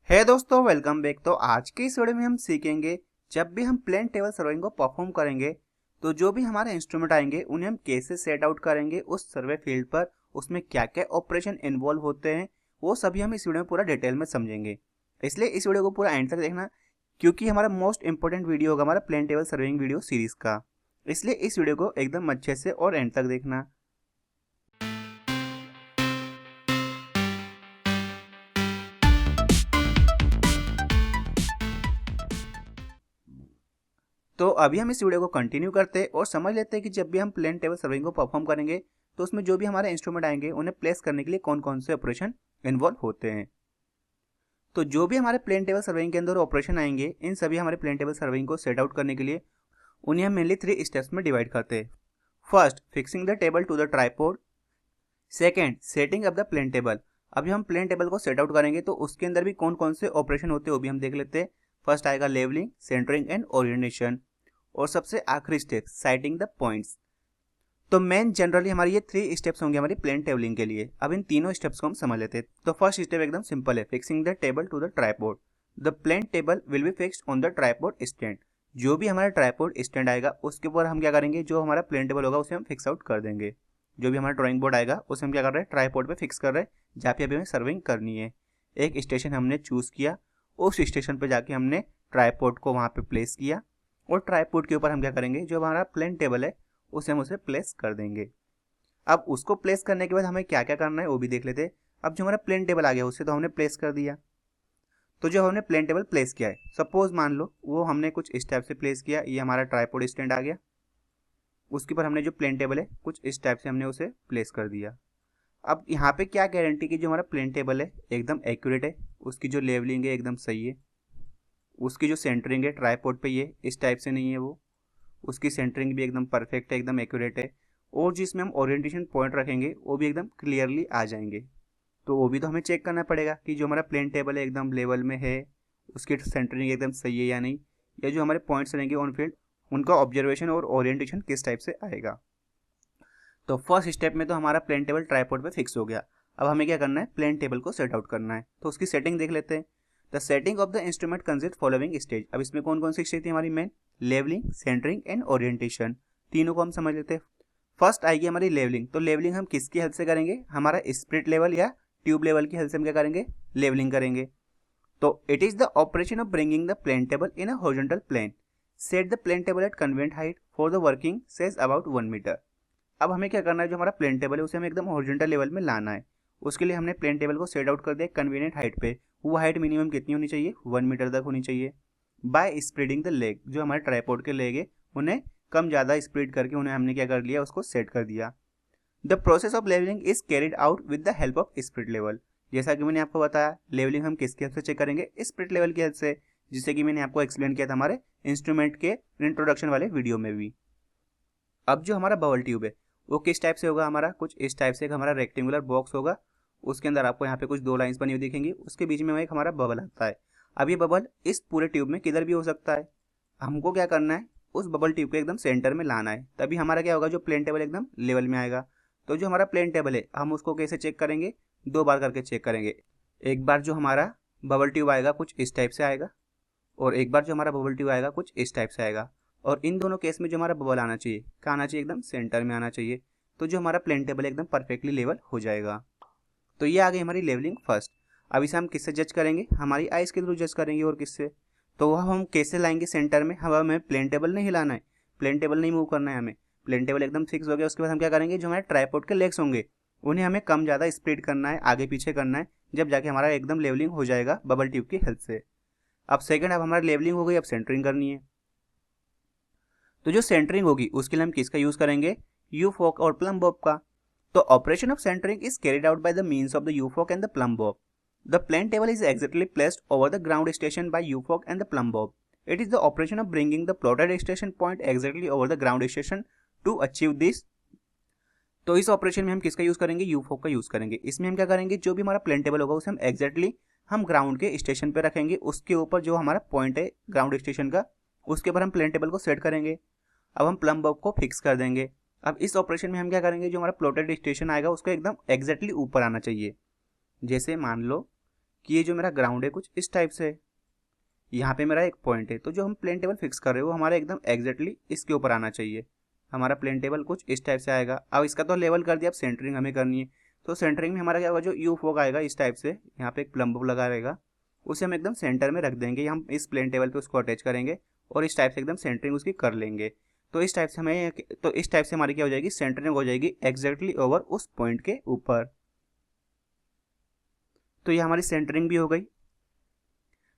है दोस्तों, welcome back. तो आज के इस वीडियो में हम सीखेंगे जब भी हम प्लेन टेबल सर्विंग को परफॉर्म करेंगे तो जो भी हमारे इंस्ट्रूमेंट आएंगे उन्हें हम कैसे सेट आउट करेंगे उस सर्वे फील्ड पर, उसमें क्या क्या ऑपरेशन इन्वॉल्व होते हैं वो सभी हम इस वीडियो में पूरा डिटेल में समझेंगे। इसलिए इस वीडियो को पूरा एंड तक देखना, क्योंकि हमारा मोस्ट इंपॉर्टेंट वीडियो होगा हमारा plane table surveying video series का। इसलिए इस वीडियो को एकदम अच्छे से और एंड तक देखना। तो अभी हम इस वीडियो को कंटिन्यू करते हैं और समझ लेते हैं कि जब भी हम प्लेन टेबल सर्विंग को परफॉर्म करेंगे तो उसमें जो भी हमारे इंस्ट्रूमेंट आएंगे उन्हें प्लेस करने के लिए कौन कौन से ऑपरेशन इन्वॉल्व होते हैं। तो जो भी हमारे प्लेन टेबल सर्विंग के अंदर ऑपरेशन आएंगे, इन सभी हमारे प्लेन टेबल सर्विंग को सेट आउट करने के लिए उन्हें हम मेनली 3 स्टेप्स में डिवाइड करते हैं। First, fixing the table to the tripod. Second, setting up the plane table. अभी हम प्लेन टेबल को सेट आउट करेंगे तो उसके अंदर भी कौन कौन से ऑपरेशन होते हैं वो भी हम देख लेते हैं। फर्स्ट आएगा लेवलिंग, सेंटरिंग एंड ओरिएंटेशन, और सबसे आखिरी स्टेप साइटिंग द पॉइंट्स। तो मेन जनरली हमारी ये 3 स्टेप्स होंगे हमारी प्लेन टेबलिंग के लिए। अब इन तीनों स्टेप्स को हम समझ लेते हैं। तो फर्स्ट स्टेप एकदम सिंपल है, fixing the table to the tripod. The plane table will be fixed on the tripod stand. जो भी हमारा ट्राइपॉड स्टैंड आएगा उसके ऊपर हम क्या करेंगे, जो हमारा प्लेन टेबल होगा उसे हम फिक्स आउट कर देंगे। जो भी हमारा ड्राइंग बोर्ड आएगा उसे हम क्या कर रहे हैं, ट्राइपॉड पे फिक्स कर रहे हैं, जहाँ पे अभी हमें सर्विंग करनी है। एक स्टेशन हमने चूज किया, उस स्टेशन पे जाके हमने ट्राइपॉड को वहाँ पे प्लेस किया और ट्राइपॉड के ऊपर हम क्या करेंगे, जो हमारा प्लेन टेबल है उसे हम उसे प्लेस कर देंगे। अब उसको प्लेस करने के बाद हमें क्या क्या करना है वो भी देख लेते हैं। अब जो हमारा प्लेन टेबल आ गया उसे तो हमने प्लेस कर दिया। तो जो हमने प्लेन टेबल प्लेस किया है, सपोज मान लो वो हमने कुछ इस टाइप से प्लेस किया, ये हमारा ट्राइपॉड स्टैंड आ गया, उसके ऊपर हमने जो प्लेन टेबल है कुछ इस टाइप से हमने उसे प्लेस कर दिया। अब यहाँ पे क्या गारंटी की जो हमारा प्लेन टेबल है एकदम एक्यूरेट है, उसकी जो लेवलिंग है एकदम सही है, उसकी जो सेंटरिंग है ट्राइपॉड पे ये इस टाइप से नहीं है, वो उसकी सेंटरिंग भी एकदम परफेक्ट है, एकदम एक्यूरेट है, और जिसमें हम ओरिएंटेशन पॉइंट रखेंगे वो भी एकदम क्लियरली आ जाएंगे। तो वो भी तो हमें चेक करना पड़ेगा कि जो हमारा प्लेन टेबल है एकदम लेवल में है, उसकी सेंटरिंग एकदम सही है या नहीं, या जो हमारे पॉइंट्स रहेंगे ऑन फील्ड उनका ऑब्जर्वेशन और ओरिएंटेशन किस टाइप से आएगा। तो फर्स्ट स्टेप में तो हमारा प्लेन टेबल ट्राइपॉड पे फिक्स हो गया। अब हमें क्या करना है, प्लेन टेबल को सेट आउट करना है। तो उसकी सेटिंग देख लेते हैं। The setting of the instrument consist following stage. अब इसमें कौन कौन सी स्टेज थी हमारी, main levelling, centring and orientation. तीनों को हम समझ लेते हैं। फर्स्ट आएगी हमारी लेवलिंग। तो लेवलिंग हम किसकी हेल्प से करेंगे, हमारा स्प्रिट लेवल या ट्यूब लेवल की हेल्प से हम क्या करेंगे, लेवलिंग करेंगे। तो it is the operation of bringing the plane table in a horizontal plane. Set the plane table at convenient height for the working say about 1 metre. अब हमें क्या करना है, जो हमारा प्लेन टेबल है उसे हमें एकदम हॉरिजॉन्टल लेवल में लाना है। उसके लिए हमने प्लेन टेबल को सेट आउट कर दिया कन्वीनियंट हाइट पे। वो हाइट मिनिमम कितनी होनी चाहिए, 1 मीटर तक होनी चाहिए। बाय स्प्रेडिंग द लेग, जो हमारे ट्राइपॉड के लेग है उन्हें कम ज़्यादा स्प्रेड करके उन्हें हमने क्या कर लिया, उसको सेट कर दिया। The process of levelling is carried out with the help of spirit level. जैसा कि मैंने आपको बताया, लेवलिंग हम किसकी हेल्प से चेक करेंगे, स्प्रिट लेवल की हेल्प से, जिससे कि मैंने आपको एक्सप्लेन किया था हमारे इंस्ट्रूमेंट के इंट्रोडक्शन वाले वीडियो में भी। अब जो हमारा बबल ट्यूब है वो किस टाइप से होगा, हमारा कुछ इस टाइप से एक हमारा रेक्टेंगुलर बॉक्स होगा। उसके अंदर आपको यहाँ पे कुछ 2 लाइंस बनी हुई दिखेंगी, उसके बीच में एक हमारा बबल आता है। अब ये बबल इस पूरे ट्यूब में किधर भी हो सकता है। हमको क्या करना है, उस बबल ट्यूब को एकदम सेंटर में लाना है, तभी हमारा क्या होगा, जो प्लेन टेबल एकदम लेवल में आएगा। तो जो हमारा प्लेन टेबल है हम उसको कैसे चेक करेंगे, 2 बार करके चेक करेंगे। एक बार जो हमारा बबल ट्यूब आएगा कुछ इस टाइप से आएगा, और एक बार जो हमारा बबल ट्यूब आएगा कुछ इस टाइप से आएगा। और इन दोनों केस में जो हमारा बबल आना चाहिए, कहाँ आना चाहिए, एकदम सेंटर में आना चाहिए। तो जो हमारा प्लेन टेबल एकदम परफेक्टली लेवल हो जाएगा। तो ये आ गई हमारी लेवलिंग फर्स्ट। अब इसे हम किससे जज करेंगे, हमारी आइस के थ्रू जज करेंगे, और किससे, तो वह हम कैसे लाएंगे सेंटर में। हमें प्लेन टेबल नहीं हिलाना है, प्लेन टेबल नहीं मूव करना है हमें, प्लेन टेबल एकदम फिक्स हो गया। उसके बाद हम क्या करेंगे, जो हमारे ट्राइपॉड के लेग्स होंगे उन्हें हमें कम ज़्यादा स्प्रेड करना है, आगे पीछे करना है, जब जाके हमारा एकदम लेवलिंग हो जाएगा बबल ट्यूब की हेल्प से। अब सेकंड, अब हमारी लेवलिंग हो गई, अब सेंटरिंग करनी है। तो जो सेंटरिंग होगी उसके लिए हम किसका यूज करेंगे, यू फोक और प्लम बॉब का। तो operation of centring is carried out by the means of the U fork and the plumb bob. The plane table is exactly placed over the ground station by U fork and the plumb bob. It is the operation of bringing the plotted station point exactly over the ground station to achieve this. तो इस operation में हम किसका use करेंगे, you फोक का use करेंगे। इसमें हम क्या करेंगे, जो भी हमारा प्लेन टेबल होगा उसे हम एक्जेक्टली हम ग्राउंड के स्टेशन पे रखेंगे, उसके ऊपर जो हमारा पॉइंट है ग्राउंड स्टेशन का उसके ऊपर हम प्लेन टेबल को सेट करेंगे। अब हम प्लम बॉब को फिक्स कर देंगे। अब इस ऑपरेशन में हम क्या करेंगे, जो हमारा प्लॉटेड स्टेशन आएगा उसको एकदम एक्जेक्टली ऊपर आना चाहिए। जैसे मान लो कि ये जो मेरा ग्राउंड है कुछ इस टाइप से है, यहाँ पे मेरा एक पॉइंट है, तो जो हम प्लेन टेबल फिक्स कर रहे हो वो हमारा एकदम एग्जैक्टली इसके ऊपर आना चाहिए। हमारा प्लेन टेबल कुछ इस टाइप से आएगा। अब इसका तो लेवल कर दिया, अब सेंटरिंग हमें करनी है। तो सेंटरिंग में हमारा क्या होगा, जो यू फोक आएगा इस टाइप से, यहाँ पे एक प्लम्ब लगा रहेगा, उसे हम एकदम सेंटर में रख देंगे। हम इस प्लेन टेबल पे उसको अटैच करेंगे और इस टाइप से एकदम सेंटरिंग उसकी कर लेंगे। तो इस टाइप से हमारी क्या हो जाएगी, सेंटरिंग हो जाएगी एग्जैक्टली ओवर उस पॉइंट के ऊपर। तो ये हमारी सेंटरिंग भी हो गई।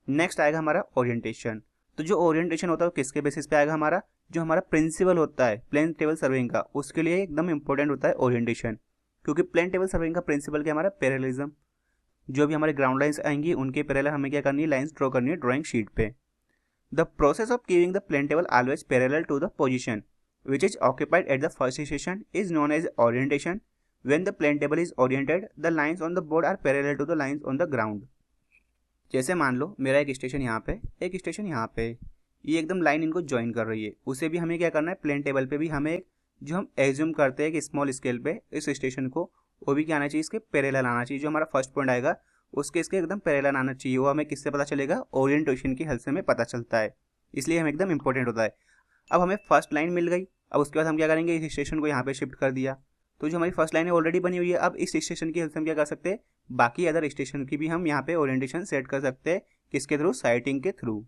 नेक्स्ट आएगा हमारा ओरिएंटेशन। तो जो ओरिएंटेशन होता है वो किसके बेसिस पे आएगा, हमारा जो हमारा प्रिंसिपल होता है प्लेन टेबल सर्वेइंग का, उसके लिए एकदम इंपॉर्टेंट होता है ओरिएंटेशन। क्योंकि प्लेन टेबल सर्वेइंग का प्रिंसिपल क्या, हमारा पैरेललिज्म। जो भी हमारे ग्राउंड लाइंस आएंगी उनके पैरेलल हमें क्या करनी है, लाइंस ड्रॉ करनी है ड्राइंग शीट पे। The process of keeping the plane table always parallel to the position which is occupied at the first station is known as orientation. When the plane table is oriented, the lines on the board are parallel to the lines on the ground. जैसे मान लो मेरा एक station यहाँ पे, एक station यहाँ पे, ये एकदम लाइन इनको ज्वाइन कर रही है। उसे भी हमें क्या करना है, प्लेन टेबल पे भी हमें एक जो हम एज्यूम करते हैं कि स्मॉल स्केल पे इस स्टेशन को, वो भी क्या आना चाहिए, इसके पैरेलल आना चाहिए। जो हमारा फर्स्ट पॉइंट आएगा उसके इसके एकदम पैरेलल आना चाहिए। वो हमें किससे पता चलेगा, ओरिएंटेशन की हेल्प से हमें पता चलता है, इसलिए हमें एकदम इंपॉर्टेंट होता है। अब हमें फर्स्ट लाइन मिल गई। अब उसके बाद हम क्या करेंगे, इस स्टेशन को यहाँ पे शिफ्ट कर दिया। तो जो हमारी फर्स्ट लाइन है ऑलरेडी बनी हुई है। अब इस स्टेशन की हेल्प से हम क्या कर सकते हैं, बाकी अदर स्टेशन की भी हम यहाँ पे ओरिएंटेशन सेट कर सकते हैं। किसके थ्रू, साइटिंग के through.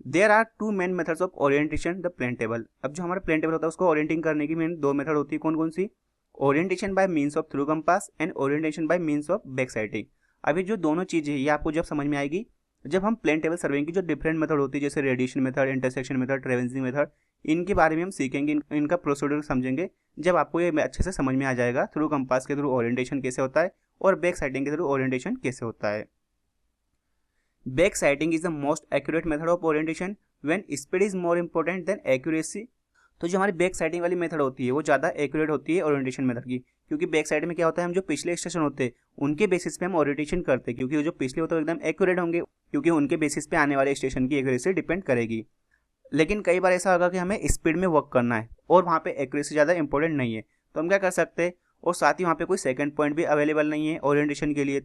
There are two main methods of orientation the plane table. अब जो हमारा प्लेन टेबल होता है उसको ओरिएंटिंग करने की मेन दो मेथड होती है। कौन कौन सी, orientation by means of through compass and orientation by means of back sighting. अभी जो दोनों चीजें ये आपको जब समझ में आएगी, जब हम प्लेन टेबल सर्वेइंग की जो डिफरेंट मेथड होती है, जैसे radiation method, intersection method, traversing method, इनके बारे में हम सीखेंगे, इनका प्रोसीड्यूर समझेंगे। जब आपको ये अच्छे से समझ में आ जाएगा थ्रू कंपास के थ्रू ओरिएंटेशन कैसे होता है और बैक साइटिंग के थ्रू ओरिएंटेशन कैसे होता है। Back sighting is the most accurate method of orientation when speed is more important than accuracy. तो जो हमारी बैक साइटिंग वाली मेथड होती है वो ज़्यादा एक्यूरेट होती है ओरिएंटेशन मेथड की, क्योंकि बैक साइड में क्या होता है, हम जो पिछले स्टेशन होते हैं उनके बेसिस पे हम ओरिएंटेशन करते हैं, क्योंकि जो पिछले होते हैं एकदम एक्यूरेट होंगे, क्योंकि उनके बेसिस पे आने वाले स्टेशन की एक्यूरेसी डिपेंड करेगी। लेकिन कई बार ऐसा होगा कि हमें स्पीड में वर्क करना है और वहाँ पे एक्यूरेसी ज़्यादा इंपॉर्टेंट नहीं है, तो हम क्या कर सकते हैं, और साथ ही वहाँ पे कोई सेकंड पॉइंट भी अवेलेबल नहीं है ओरिएंटेशन के लिए।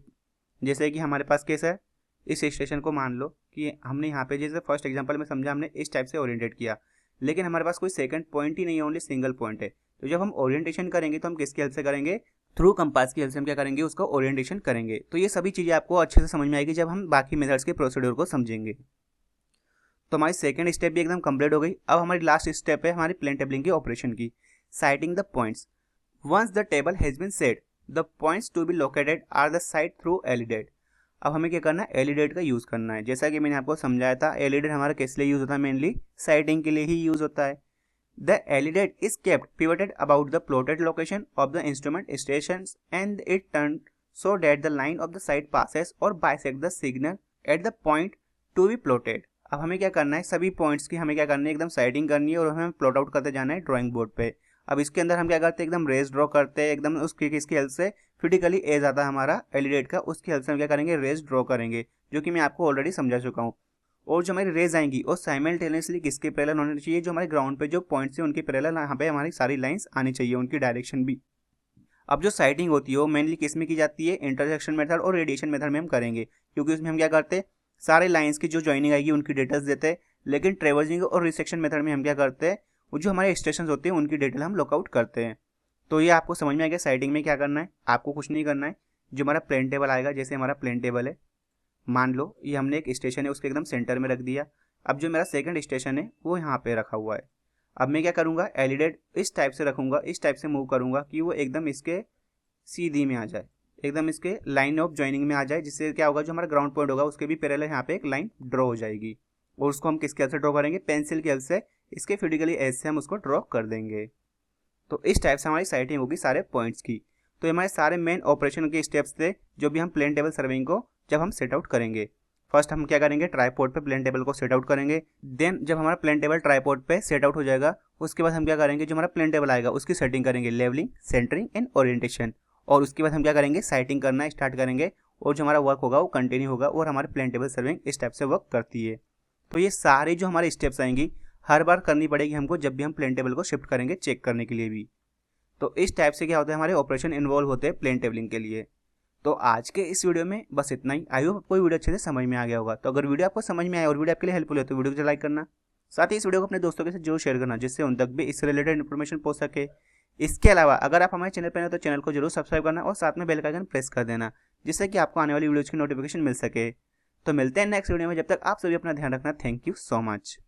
जैसे कि हमारे पास कैसा है, इस स्टेशन को मान लो कि हमने यहाँ पे, जैसे फर्स्ट एग्जांपल में समझा, हमने इस टाइप से ओरिएंटेट किया, लेकिन हमारे पास कोई सेकंड पॉइंट ही नहीं है, ओनली सिंगल पॉइंट है। तो जब हम ओरिएंटेशन करेंगे तो हम किसकी हेल्प से करेंगे, थ्रू कंपास की हेल्प से हम क्या करेंगे, उसका ओरिएंटेशन करेंगे। तो ये सभी चीज़ें आपको अच्छे से समझ में आएगी जब हम बाकी मेथड्स के प्रोसीड्यूर को समझेंगे। तो हमारी सेकंड स्टेप भी एकदम कंप्लीट हो गई। अब हमारी लास्ट स्टेप है हमारी प्लेन टेबलिंग की ऑपरेशन की, sighting the points. Once the table has been set, the points to be located are the sight through alidade. अब हमें क्या करना है, एलिडेट का यूज़ करना है। जैसा कि मैंने आपको समझाया था, एलिडेट हमारा किस लिए यूज़ होता है, मेनली साइटिंग के लिए ही यूज़ होता है। The alidade is kept pivoted about the plotted location of the instrument stations and it turn so that the line of the sight passes और bisect the signal at the point to be plotted. अब हमें क्या करना है, सभी points की हमें क्या करनी है, एकदम साइटिंग करनी है और हमें प्लॉट आउट करते जाना है ड्राइंग बोर्ड पे। अब इसके अंदर हम क्या करते हैं, एकदम रेस ड्रॉ करते हैं, एकदम उसकी किसकी हेल्प से, फिजिकली एज आता है हमारा एलिडेट का, उसकी हेल्प से हम क्या करेंगे, रेस ड्रॉ करेंगे, जो कि मैं आपको ऑलरेडी समझा चुका हूँ। और जो हमारी रेज आएंगी और साइमल्टेनियसली किसके पैरेलल होने चाहिए, जो हमारे ग्राउंड पे जो पॉइंट्स हैं उनके पैरेलल यहाँ पे हमारी सारी लाइंस आनी चाहिए, उनकी डायरेक्शन भी। अब जो साइटिंग होती है वो मेनली किस में की जाती है, इंटरसेक्शन मेथड और रेडिएशन मेथड में हम करेंगे, क्योंकि उसमें हम क्या करते हैं, सारे लाइंस की जो ज्वाइनिंग आएगी उनकी डिटेल्स देते हैं। लेकिन ट्रेवर्सिंग और रिसेक्शन मेथड में हम क्या करते हैं, वो जो हमारे स्टेशन होते हैं उनकी डिटेल हम लॉकआउट करते हैं। तो ये आपको समझ में आ गया साइटिंग में क्या करना है। आपको कुछ नहीं करना है, जो हमारा प्लेन टेबल आएगा, जैसे हमारा प्लेन टेबल है, मान लो ये हमने एक स्टेशन है उसके एकदम सेंटर में रख दिया। अब जो मेरा सेकंड स्टेशन है वो यहाँ पे रखा हुआ है। अब मैं क्या करूँगा, एलिडेट इस टाइप से रखूँगा, इस टाइप से मूव करूँगा कि वो एकदम इसके सीधी में आ जाए, एकदम इसके लाइन ऑफ ज्वाइनिंग में आ जाए, जिससे क्या होगा, जो हमारा ग्राउंड पॉइंट होगा उसके भी पैरेलल यहाँ पे एक लाइन ड्रॉ हो जाएगी। और उसको हम किसके हेल्प से ड्रॉ करेंगे, पेंसिल की हेल्प से, इसके फिजिकली एज से हम उसको ड्रॉ कर देंगे। तो इस टाइप से हमारी साइटिंग होगी सारे पॉइंट्स की। तो हमारे सारे मेन ऑपरेशन के स्टेप्स थे जो भी हम प्लेन टेबल सर्वेइंग को जब हम सेट आउट करेंगे। फर्स्ट हम क्या करेंगे, ट्राइपॉड पे प्लेन टेबल को सेट आउट करेंगे। देन जब हमारा प्लेन टेबल ट्राइपॉड पे सेट आउट हो जाएगा, उसके बाद हम क्या करेंगे, जो हमारा प्लेन टेबल आएगा उसकी सेटिंग करेंगे, लेवलिंग, सेंटरिंग एंड ओरिएंटेशन। और उसके बाद हम क्या करेंगे, साइटिंग करना स्टार्ट करेंगे, और जो हमारा वर्क होगा वो कंटिन्यू होगा, और हमारे प्लेन टेबल सर्विंग इस टाइप से वर्क करती है। तो ये सारे जो हमारे स्टेप्स आएंगी हर बार करनी पड़ेगी हमको, जब भी हम प्लेन टेबल को शिफ्ट करेंगे चेक करने के लिए भी। तो इस टाइप से क्या होता है, हमारे ऑपरेशन इन्वॉल्व होते हैं प्लेन टेबलिंग के लिए। तो आज के इस वीडियो में बस इतना ही। आई होप आपको वीडियो अच्छे से समझ में आ गया होगा। तो अगर वीडियो आपको समझ में आया और वीडियो आपके लिए हेल्पफुल है तो वीडियो को लाइक करना, साथ ही इस वीडियो को अपने दोस्तों के साथ जरूर शेयर करना, जिससे उन तक भी इससे रिलेटेड इन्फॉर्मेशन पहुंच सके। इसके अलावा अगर आप हमारे चैनल पर हैं तो चैनल को जरूर सब्सक्राइब करना और साथ में बेल का आइकन प्रेस कर देना, जिससे कि आपको आने वाली वीडियोज़ की नोटिफिकेशन मिल सके। तो मिलते हैं नेक्स्ट वीडियो में, जब तक आप सभी अपना ध्यान रखना। Thank you so much.